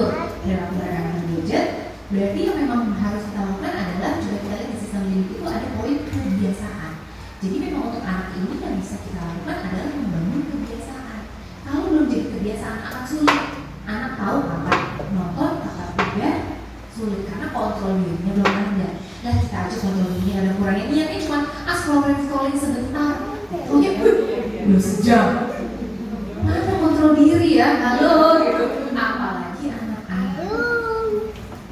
teratur dalam pergerakan gadget, berarti yang memang harus kita lakukan adalah coba kita lihat di sistem didik itu ada poin kebiasaan. Jadi memang untuk anak ini yang bisa kita lakukan adalah membangun kebiasaan. Kalau belum jadi kebiasaan akan sulit. Anak tahu kapan nonton, kapan tidak, sulit karena kontrol dirinya belum ada. Nah kita aja kontrol dirinya ada kurangnya. Niatnya cuma scrolling sebentar. Oh ya, udah sejam. Mana kontrol diri ya, halo gitu. Apalagi anak-anak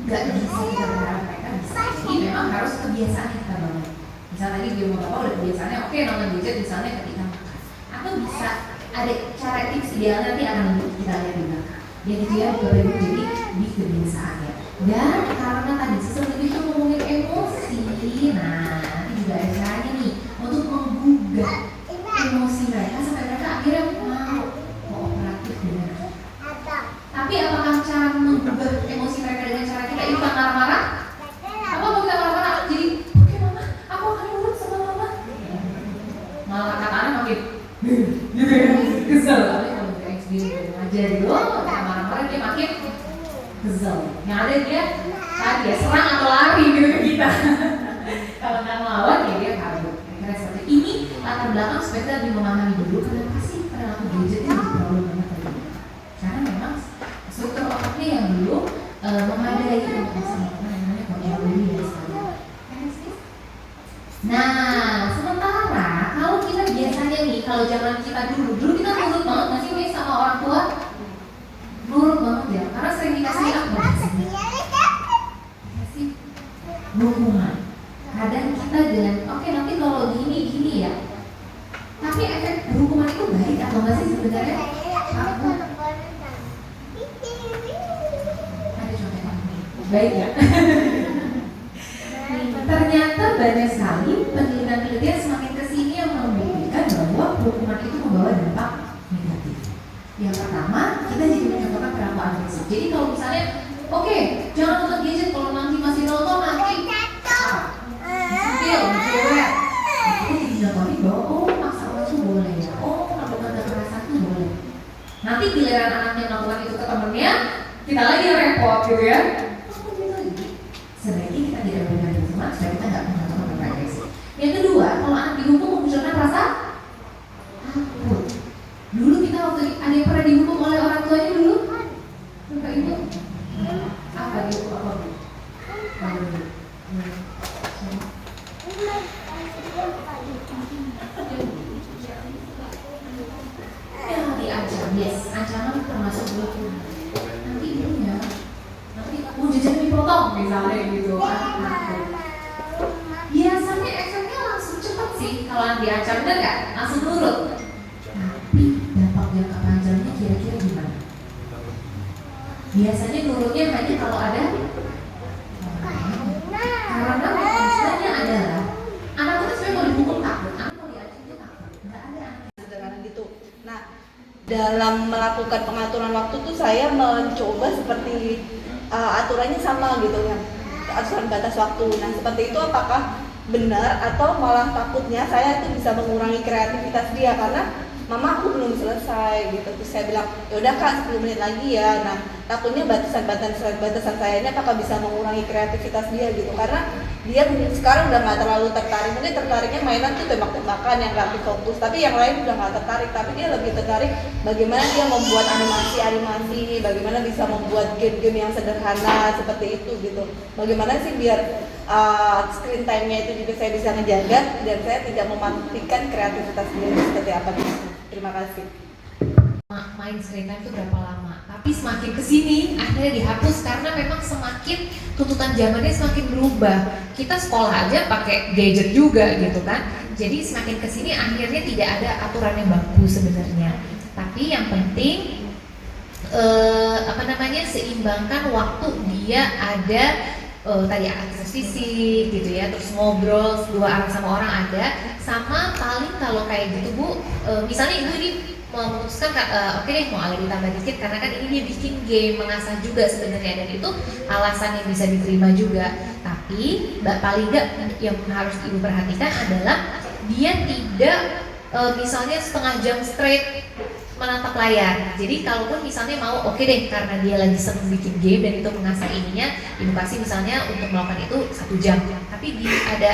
nggak bisa kita berharap mereka bisa. Jadi memang harus kebiasaan kita bangun. Misalnya tadi di rumah bapak udah kebiasaannya oke nonton gadget misalnya ketika makan. Atau bisa ada cara tips ideal nanti akan kita lihat di belakang. Ya gitu ya, jadi di kebiasaannya. Dan karena tadi sesuatu itu ngomongin emosi, nah nanti juga ada caranya nih untuk menggugah emosi mereka sampai mereka akhirnya mau kooperatif dengan kita. Tapi apakah cara menggugah emosi mereka dengan cara kita itu marah-marah? Apa mau kita marah-marah? Jadi oke mama, aku akan nurut sama mama. Malah kata anak makin gitu ya, kesel. Tapi kalau kita sendiri aja dulu, marah-marah dia makin kesel. Yang ada dia tadi ya serang atau lari gitu ke kita. Kalau nggak melawan ya dia kabur. Kira seperti ini latar belakang supaya kita lebih memahami dulu kenapa sih perilaku gadget ini jadi problem banget tadi. Karena memang struktur otaknya yang dulu memadai untuk bisa melakukan yang namanya kontrol diri dan sebagainya. Nah, sementara kalau kita biasanya nih kalau zaman kita dulu kita nurut banget nggak sih sama orang tua? Nurut banget ya, karena sering dikasih apa? Dikasih dukungan. Kadang kita dengan oke nanti kalau gini ya. Tapi efek hukuman itu baik atau enggak sih sebenarnya? Aku ada contohnya baik ya. Ternyata banyak sekali penelitian semakin kesini yang membuktikan bahwa hukuman itu membawa dampak negatif. Yang pertama, kita jadi mencontohkan perilaku agresif. Jadi kalau misalnya, oke, jangan nonton gadget kalau nanti masih nonton nanti sentil, cewek. Itu dilakukan bahwa maksa itu boleh ya, melakukan kekerasan itu boleh. Nanti giliran anaknya melakukan itu ke temennya, kita lagi yang repot gitu ya. Sebaiknya kita tidak memberikan hukuman supaya kita nggak melakukan kekerasan agresif. Yang kedua, kalau anak dihukum memunculkan rasa takut. Dulu kita waktu ada yang pernah dihukum oleh orang tuanya dulu? Bapak Ibu? Apa dihukum apa? Ya diancam, yes, ancaman termasuk dulu. Nanti ibunya, nanti jajan dipotong misalnya gitu. Biasanya efeknya langsung cepat sih kalau yang diancam bener nggak? Langsung nurut. Tapi dampak jangka panjangnya kira-kira gimana? Biasanya nurutnya hanya kalau ada karena maksudnya adalah anak itu sebenarnya kalau dihukum takut, anak kalau diancam dia takut, nggak ada sederhana gitu. Nah, dalam melakukan pengaturan waktu tuh saya mencoba seperti aturannya sama gitu kan, aturan batas waktu. Nah, seperti itu apakah benar atau malah takutnya saya itu bisa mengurangi kreativitas dia karena mama aku belum selesai gitu. Terus saya bilang, yaudah kak 10 menit lagi ya. Nah takutnya batasan saya ini apakah bisa mengurangi kreativitas dia gitu. Karena dia sekarang udah gak terlalu tertarik. Mungkin tertariknya mainan tuh tembak-tembakan yang gak fokus. Tapi yang lain udah gak tertarik. Tapi dia lebih tertarik bagaimana dia membuat animasi, bagaimana bisa membuat game-game yang sederhana seperti itu gitu. Bagaimana sih biar screen time-nya itu juga saya bisa ngejaga dan saya tidak mematikan kreativitas dia seperti apa gitu. Terima kasih. Main screen time itu berapa lama? Tapi semakin kesini akhirnya dihapus karena memang semakin tuntutan zamannya semakin berubah. Kita sekolah aja pakai gadget juga gitu kan. Jadi semakin kesini akhirnya tidak ada aturan yang baku sebenarnya. Tapi yang penting seimbangkan waktu dia ada tadi akses fisik gitu ya, terus ngobrol dua arah sama orang ada, sama paling kalau kayak gitu Bu, misalnya ibu ini memutuskan oke deh mau agak ditambah dikit karena kan ini dia bikin game mengasah juga sebenarnya, dan itu alasan yang bisa diterima juga. Tapi paling nggak yang harus ibu perhatikan adalah dia tidak misalnya setengah jam straight menatap layar. Jadi kalaupun misalnya mau, oke deh, karena dia lagi seneng bikin game dan itu mengasah ininya, edukasi misalnya untuk melakukan itu 1 jam, tapi ada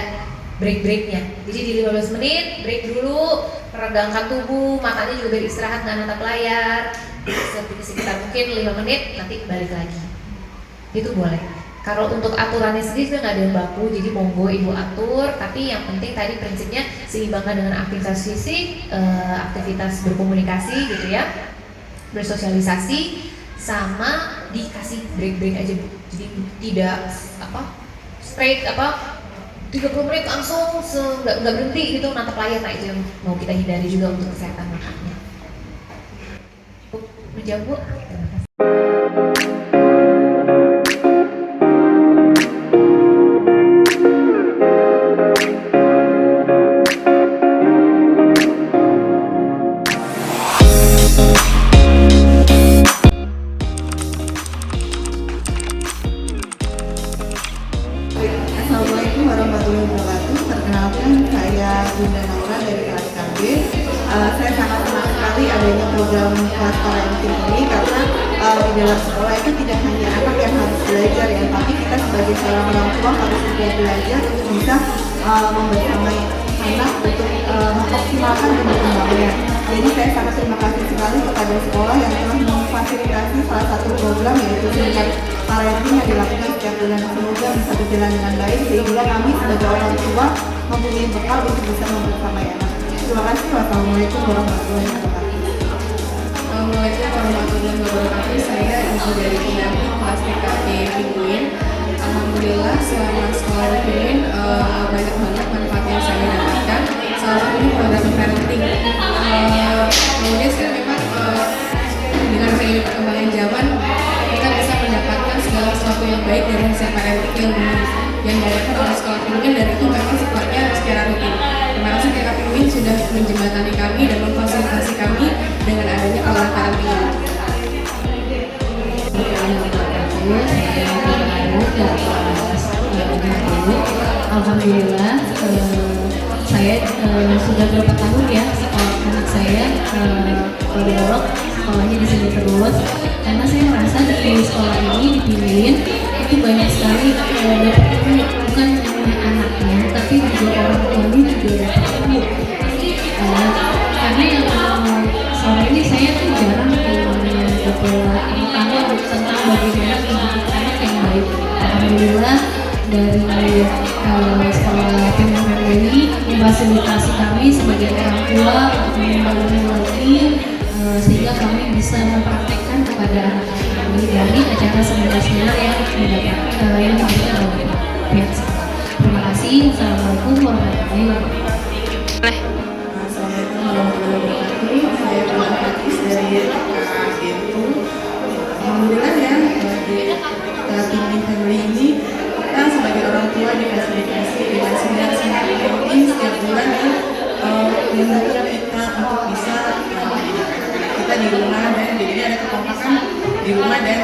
break-breaknya. Jadi di 15 menit break dulu, meregangkan tubuh, matanya juga beristirahat, nggak natap layar, sekitar mungkin 5 menit, nanti balik lagi. Itu boleh. Kalau untuk aturannya sendiri nggak ada yang baku, jadi monggo ibu atur. Tapi yang penting tadi prinsipnya seimbangkan dengan aktivitas fisik, aktivitas berkomunikasi gitu ya, bersosialisasi, sama dikasih break-break aja bu. Jadi tidak straight 30 menit langsung nggak berhenti gitu natap layar. Nah itu yang mau kita hindari juga untuk kesehatan matanya. Menjawab bu. Terima kasih. Assalamualaikum warahmatullahi wabarakatuh. Perkenalkan, saya Bunda Naura dari kelas KB. Saya sangat senang sekali adanya program kelas parenting ini karena di dalam sekolah itu tidak hanya anak yang harus belajar ya, tapi kita sebagai seorang orang tua harus juga belajar untuk bisa membersamai anak untuk mengoptimalkan perkembangannya. Jadi saya sangat terima kasih sekali kepada sekolah yang telah memfasilitasi salah satu program yaitu seminar parenting yang dilakukan setiap bulan. Semoga bisa berjalan dengan baik sehingga kami sebagai orang tua mempunyai bekal untuk bisa membersamai anak. Terima kasih. Wassalamualaikum warahmatullahi wabarakatuh. Assalamualaikum warahmatullahi wabarakatuh. Saya ibu dari pendamping kelas TKP Pinguin. Alhamdulillah selama sekolah di Pinguin banyak banget manfaat yang saya dapatkan. Salah satunya program parenting. Kemudian saya memang dengan seiring perkembangan zaman kita bisa mendapatkan segala sesuatu yang baik dari hasil parenting yang diadakan oleh sekolah Pinguin, dan itu memang sifatnya secara rutin. Terima kasih TKP Pinguin sudah menjembatani kami dan memfasilitasi kami dengan adanya kelas parenting ini. Alhamdulillah saya sudah berapa tahun ya sekolah anak saya psikolog, sekolahnya di sini terus, karena saya merasa di sekolah ini dipilihin itu banyak sekali dapat ilmu, bukan hanya anaknya tapi juga orang tuanya juga dapat ilmu. Karena yang selama ini saya tuh jarang dapat pengetahuan tentang bagaimana mendidik anak yang baik. Alhamdulillah dari sekolah Pinguin ini memfasilitasi kami sebagai orang tua untuk membangun lagi sehingga kami bisa mempraktekkan kepada anak-anak kami dari acara seminar-seminar yang diberikan oleh pihak sekolah. Terima kasih. Assalamualaikum warahmatullahi wabarakatuh. Assalamualaikum warahmatullahi wabarakatuh. Saya Bunda Fatis dari KGU. Alhamdulillah ya di Pinguin Family ini kita sebagai orang tua difasilitasi dengan seminar-seminar parenting setiap bulan ya, membantu kita untuk bisa kita di rumah dan jadi ada kekompakan di rumah dan